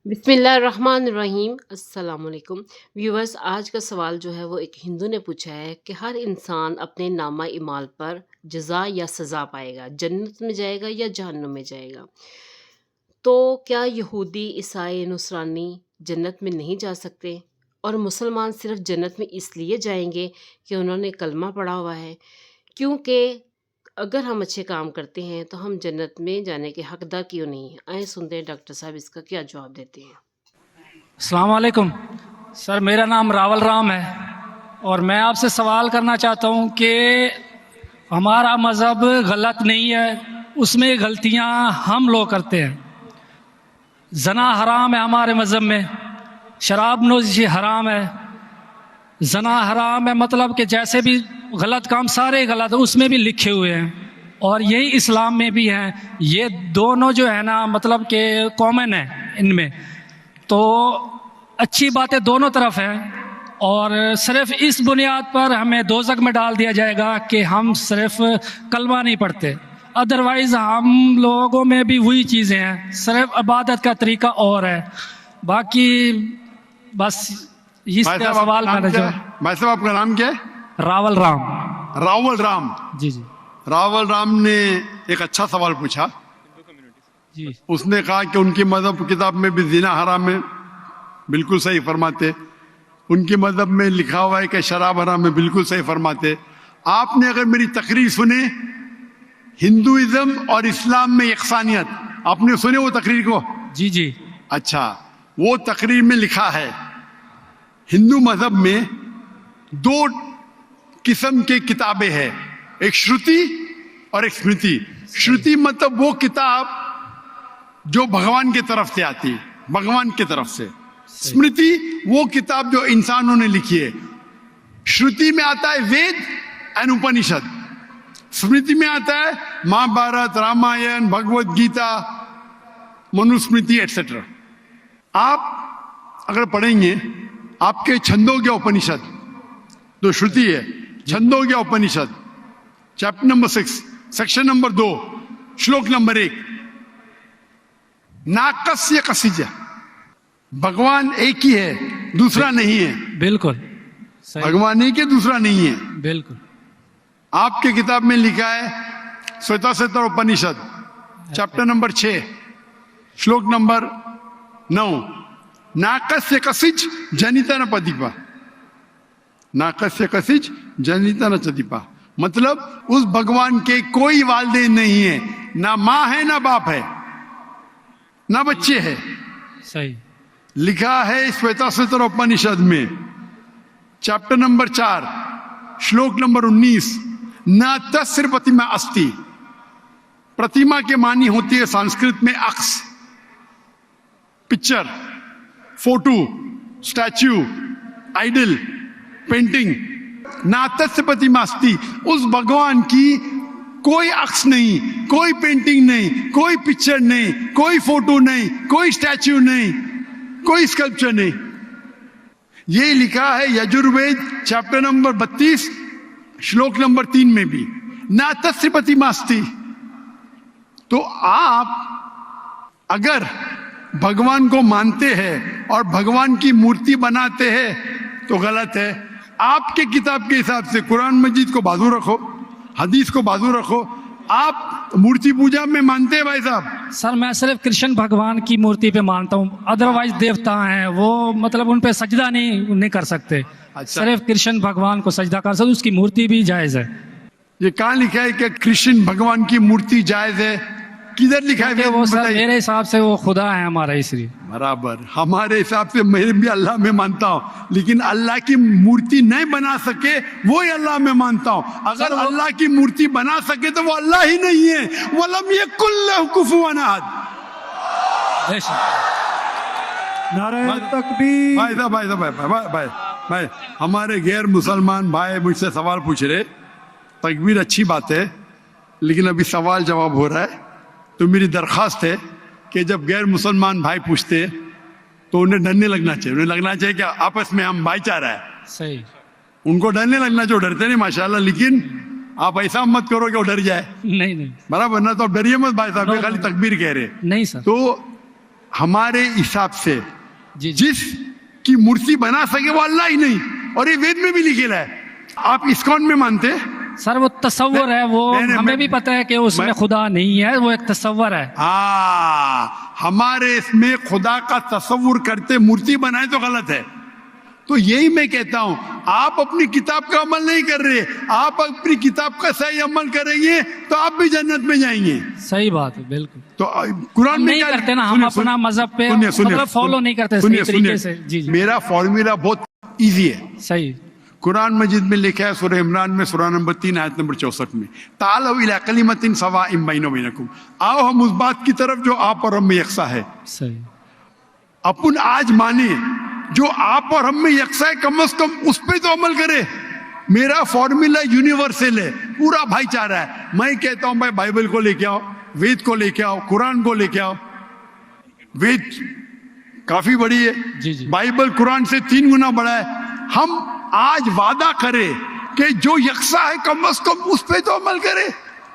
بسم اللہ الرحمن الرحیم۔ السلام علیکم ویورز، آج کا سوال جو ہے وہ ایک ہندو نے پوچھا ہے کہ ہر انسان اپنے نامہ اعمال پر جزا یا سزا پائے گا، جنت میں جائے گا یا جہنم میں جائے گا؟ تو کیا یہودی، عیسائی، نصرانی جنت میں نہیں جا سکتے؟ اور مسلمان صرف جنت میں اس لیے جائیں گے کہ انہوں نے کلمہ پڑھا ہوا ہے؟ کیونکہ اگر ہم اچھے کام کرتے ہیں تو ہم جنت میں جانے کے حقدار کیوں نہیں ہیں؟ آئیں سنتے ہیں ڈاکٹر صاحب اس کا کیا جواب دیتے ہیں۔ السلام علیکم سر، میرا نام راول رام ہے اور میں آپ سے سوال کرنا چاہتا ہوں کہ ہمارا مذہب غلط نہیں ہے، اس میں غلطیاں ہم لوگ کرتے ہیں۔ زنا حرام ہے ہمارے مذہب میں، شراب نوشی حرام ہے، زنا حرام ہے، مطلب کہ جیسے بھی غلط کام سارے غلط ہیں، اس میں بھی لکھے ہوئے ہیں، اور یہی اسلام میں بھی ہیں۔ یہ دونوں جو ہے نا مطلب کہ کامن ہے ان میں، تو اچھی باتیں دونوں طرف ہیں، اور صرف اس بنیاد پر ہمیں دوزخ میں ڈال دیا جائے گا کہ ہم صرف کلمہ نہیں پڑھتے۔ ادروائز ہم لوگوں میں بھی وہی چیزیں ہیں، صرف عبادت کا طریقہ اور ہے۔ باقی بس اس کا سوال میں نے بھائی صاحب، آپ کا نام کیا ہے؟ راول رام۔ راول رام جی جی راول رام نے ایک اچھا سوال پوچھا۔ جی اس نے کہا کہ ان کی مذہب کتاب میں بھی زنا حرام ہے، بالکل صحیح فرماتے۔ ان کی مذہب میں لکھا ہوا ہے کہ شراب حرام ہے، بالکل صحیح فرماتے۔ آپ نے اگر میری تقریر سنے ہندوازم اور اسلام میں یکسانیت، آپ نے سنے وہ تقریر کو؟ جی جی اچھا، وہ تقریر میں لکھا ہے ہندو مذہب میں دو قسم کے کتابیں ہیں، ایک شروتی اور ایک اسمرتی۔ شروتی مطلب وہ کتاب جو بھگوان کی طرف سے آتی، بھگوان کی طرف سے۔ اسمرتی وہ کتاب جو انسانوں نے لکھی ہے۔ شروتی میں آتا ہے وید اینڈ اپنشد، اسمرتی میں آتا ہے مہا بھارت، رامائن، بھگوت گیتا، منوسمرتی ایٹسٹرا۔ آپ اگر پڑھیں گے آپ کے چھندوگیہ اپنشد جو شروتی ہے، Chandogya Upanishad chapter number 6 section number 2 شلوک نمبر 1، ناکسیہ کسیجہ، بھگوان ایک ہی ہے، دوسرا نہیں ہے۔ بالکل صحیح، بھگوان ایک ہے، دوسرا نہیں ہے۔ بالکل آپ کے کتاب میں لکھا ہے سویتا ستر اپنشد چیپٹر نمبر 6 شلوک نمبر 9، ناکسیہ کسیج جنیتا نہ پدیپا، ناکسیہ کسیج جنیتا نہ چدیپا، مطلب اس بھگوان کے کوئی والدین نہیں ہے، نہ ماں ہے نہ باپ ہے نہ بچے ہے۔ صحیح، لکھا ہے سویتا ستر اپنشد میں چیپٹر نمبر 4 شلوک نمبر 19، نہ تسر پرتیما استی۔ پرتیما کے معنی ہوتی ہے سنسکرت میں عکس، picture, photo, statue, idol, painting. ناتس پرتیماستی، اس بھگوان کی کوئی عکس نہیں، کوئی پینٹنگ نہیں، کوئی پکچر نہیں، کوئی فوٹو نہیں، کوئی اسٹیچو نہیں، کوئی اسکلپچر نہیں۔ یہ لکھا ہے یجروید چیپٹر نمبر 32 شلوک نمبر 3 میں بھی، ناتس پرتیماستی۔ تو آپ اگر بھگوان کو مانتے ہیں اور بھگوان کی مورتی بناتے ہیں تو غلط ہے۔ آپ کے کتاب کے حساب سے قرآن مجید کو بازو رکھو، حدیث کو بازو رکھو۔ آپ مورتی پوجا میں مانتے ہیں بھائی صاحب؟ سر میں صرف کرشن بھگوان کی مورتی پہ مانتا ہوں، ادروائز دیوتا ہیں وہ مطلب ان پہ سجدہ نہیں کر سکتے۔ صرف کرشن بھگوان کو سجدہ کر سکتے، اس کی مورتی بھی جائز ہے۔ یہ کہاں لکھا ہے کہ کرشن بھگوان کی مورتی جائز ہے؟ کدھر لکھا ہے؟ وہ سر بتائیے۔ میرے حساب سے وہ خدا ہے ہمارا، اس لیے برابر ہمارے حساب سے میں بھی اللہ میں مانتا ہوں، لیکن اللہ کی مورتی نہیں بنا سکے وہی اللہ میں مانتا ہوں۔ اگر اللہ کی مورتی بنا سکے تو وہ اللہ ہی نہیں ہے۔ وَلَمْ يَكُنْ لَهُ كُفُوًا أَحَدٌ۔ بے شک۔ نعرہ تکبیر۔ بھائی صاحب بھائی ہمارے غیر مسلمان بھائی مجھ سے سوال پوچھ رہے۔ تکبیر اچھی بات ہے، لیکن ابھی سوال جواب ہو رہا ہے، تو میری درخواست ہے کہ جب غیر مسلمان بھائی پوچھتے تو انہیں ڈرنے لگنا چاہیے، انہیں لگنا چاہیے کہ آپس میں ہم بھائی چارہ ہے۔ صحیح، ان کو ڈرنے لگنا چاہیے، ڈرتے نہیں ماشاءاللہ، لیکن آپ ایسا مت کرو کہ وہ ڈر جائے، نہیں برابر؟ نہ تو ڈریے مت بھائی صاحب، خالی تکبیر کہہ رہے۔ نہیں سر، تو ہمارے حساب سے جی جی جس کی مورتی بنا سکے وہ اللہ ہی نہیں، اور یہ وید میں بھی لکھا ہے. آپ اسکون میں مانتے ہیں؟ سر وہ تصور ہے، وہ نہیں، ہمیں بھی پتہ ہے کہ اس میں خدا نہیں ہے، وہ ایک تصور ہے. ہاں، ہمارے اس میں خدا کا تصور کرتے مورتی بنائے تو غلط ہے. تو یہی میں کہتا ہوں، آپ اپنی کتاب کا عمل نہیں کر رہے، آپ اپنی کتاب کا صحیح عمل کریں گے تو آپ بھی جنت میں جائیں گے. صحیح بات ہے، بالکل. تو قرآن ہم میں نہیں کیا کرتے نا، ہم سنیے، اپنا مذہب پہ سنیے، سنیے، مطلب فالو نہیں کرتے سنیے، صحیح طریقے سنیے. سے. جی جی میرا فارمولا بہت ایزی ہے. صحیح. قرآن مجید میں لکھا ہے سورہ عمران میں سورہ نمبر 3 آیت نمبر 64 میں، تعالوا الی کلمۃ سواء بیننا و بینکم، آؤ ہم اس بات کی طرف جو آپ اور ہم میں یکساں ہے. صحیح. اپن آج مانے جو آپ اور ہم میں یکساں ہے، کم از کم اس پہ تو عمل کرے. میرا فارمولا یونیورسل ہے، پورا بھائی چارہ ہے. میں کہتا ہوں بھائی بائبل کو لے کے آؤ، وید کو لے کے آؤ، قرآن کو لے کے آؤ. وید کافی بڑی ہے، جی جی. بائبل قرآن سے 3 گنا بڑا ہے. ہم آج وعدہ کرے کہ جو یکساں ہے کم از کم اس پہ تو عمل کرے.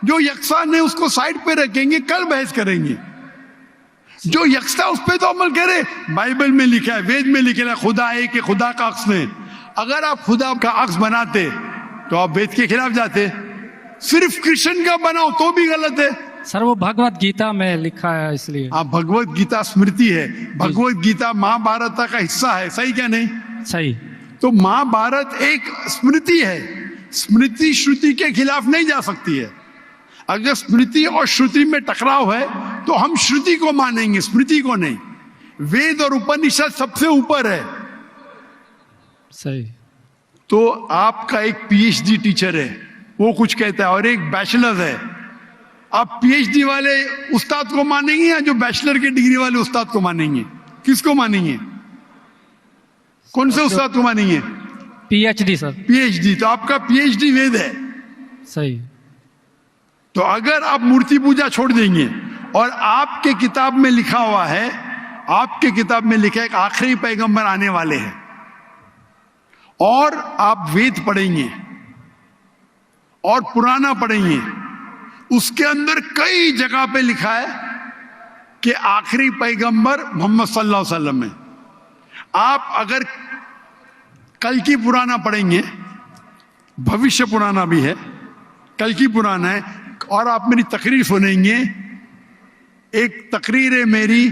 جو یکساں نہیں اس کو سائڈ پہ رکھیں گے، کل بحث کریں گے. جو یکساں اس پہ تو عمل کرے. بائبل میں لکھا ہے، وید میں لکھا ہے خدا ہے کہ خدا کا عکس نہیں. اگر آپ خدا کا عکس بناتے تو آپ وید کے خلاف جاتے. صرف کرشن کا بناؤ تو بھی غلط ہے. سر وہ بھگوت گیتا میں لکھا ہے، اس لیے. آپ بھگوت گیتا اسمرتی ہے، بھگوت گیتا مہا بھارت کا حصہ ہے، صحیح کیا نہیں؟ صحیح. تو مہا بھارت ایک اسمرتی ہے، اسمرتی شروتی کے خلاف نہیں جا سکتی ہے. اگر اسمرتی اور شروتی میں ٹکراؤ ہے تو ہم شروتی کو مانیں گے، اسمرتی کو نہیں. وید اور اپنشد سب سے اوپر ہے. صحیح. تو آپ کا ایک پی ایچ ڈی ٹیچر ہے، وہ کچھ کہتا ہے، اور ایک بیچلر ہے. آپ پی ایچ ڈی والے استاد کو مانیں گے یا جو بیچلر کی ڈگری والے استاد کو مانیں گے؟ کس کو مانیں گے؟ کون سے استاد کو مانیں گے؟ P H D sir. P H D. تو آپ کا پی ایچ ڈی وید ہے. صحیح. تو اگر آپ مورتی پوجا چھوڑ دیں گے اور آپ کے کتاب میں لکھا ہوا ہے، آپ کے کتاب میں لکھا ہے کہ آخری پیغمبر آنے والے ہیں، اور آپ وید پڑھیں گے اور پرانا پڑھیں گے، اس کے اندر کئی جگہ پہ لکھا ہے کہ آخری پیغمبر محمد صلی اللہ علیہ وسلم ہے. آپ اگر کل کی پرانا پڑھیں گے، بھوشیہ پرانا بھی ہے، کل کی پرانا ہے، اور آپ میری تقریر سنیں گے. ایک تقریر ہے میری،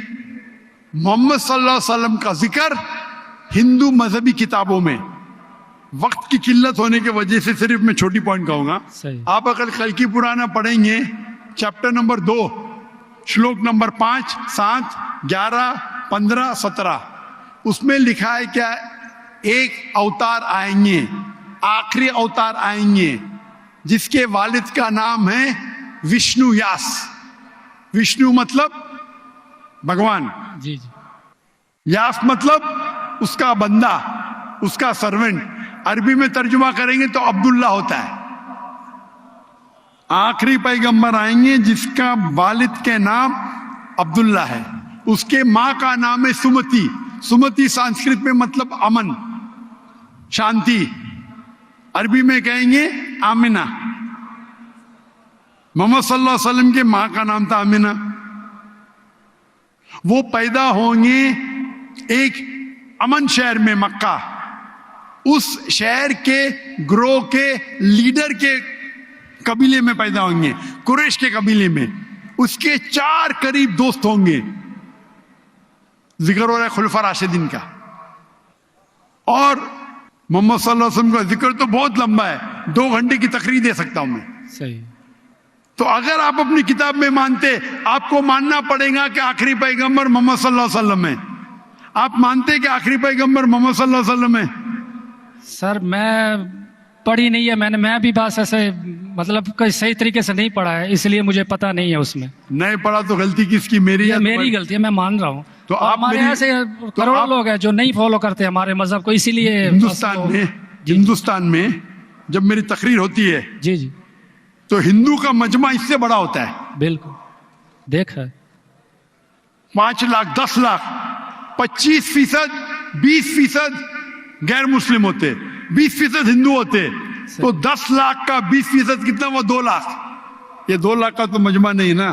محمد صلی اللہ علیہ وسلم کا ذکر ہندو مذہبی کتابوں میں. وقت کی قلت ہونے کی وجہ سے صرف میں چھوٹی پوائنٹ کہوں گا. صحیح. آپ اگر کل کی پرانا پڑھیں گے، چیپٹر نمبر 2 شلوک نمبر 5 7 11 15 17، اس میں لکھا ہے کیا؟ ایک اوتار آئیں گے، آخری اوتار آئیں گے، جس کے والد کا نام ہے وشنو یاس. وشنو مطلب بھگوان، جی جی. یاس مطلب اس کا بندہ، اس کا سرونٹ. عربی میں ترجمہ کریں گے تو عبداللہ ہوتا ہے. آخری پیغمبر آئیں گے جس کا والد کے نام عبداللہ ہے، اس کے ماں کا نام ہے سمتی. سمتی سنسکرت میں مطلب امن، شانتی. عربی میں کہیں گے آمنہ. محمد صلی اللہ علیہ وسلم کے ماں کا نام تھا آمنہ. وہ پیدا ہوں گے ایک امن شہر میں، مکہ. اس شہر کے گروہ کے لیڈر کے قبیلے میں پیدا ہوں گے، قریش کے قبیلے میں. اس کے 4 قریب دوست ہوں گے. ذکر ہو رہا ہے خلفاء راشدین کا. اور محمد صلی اللہ علیہ وسلم کا ذکر تو بہت لمبا ہے، 2 گھنٹے کی تقریر دے سکتا ہوں میں. صحیح. تو اگر آپ اپنی کتاب میں مانتے، آپ کو ماننا پڑے گا کہ آخری پیغمبر محمد صلی اللہ علیہ وسلم ہے. آپ مانتے کہ آخری پیغمبر محمد صلی اللہ علیہ وسلم ہے؟ سر میں پڑھی نہیں ہے، میں بھی بس ایسے مطلب کوئی صحیح طریقے سے نہیں پڑھا ہے، اس لیے مجھے پتہ نہیں ہے. اس میں نہیں پڑھا تو غلطی کس کی؟ میری یا میری غلطی ہے، میں مان رہا ہوں. تو اور آپ ہمارے میری- ایسے تو کروڑوں آپ- لوگ ہیں جو نہیں فالو کرتے ہمارے مذہب کو، اسی لیے ہندوستان میں جب میری تقریر ہوتی ہے جی جی تو ہندو کا مجمع اس سے بڑا ہوتا ہے. بالکل دیکھا ہے. 5 لاکھ 10 لاکھ 25% 20% غیر مسلم ہوتے، 20% ہندو ہوتے. تو 10 لاکھ کا 20% کتنا ہوا؟ 2 لاکھ. یہ 2 لاکھ کا تو مجمع نہیں نا.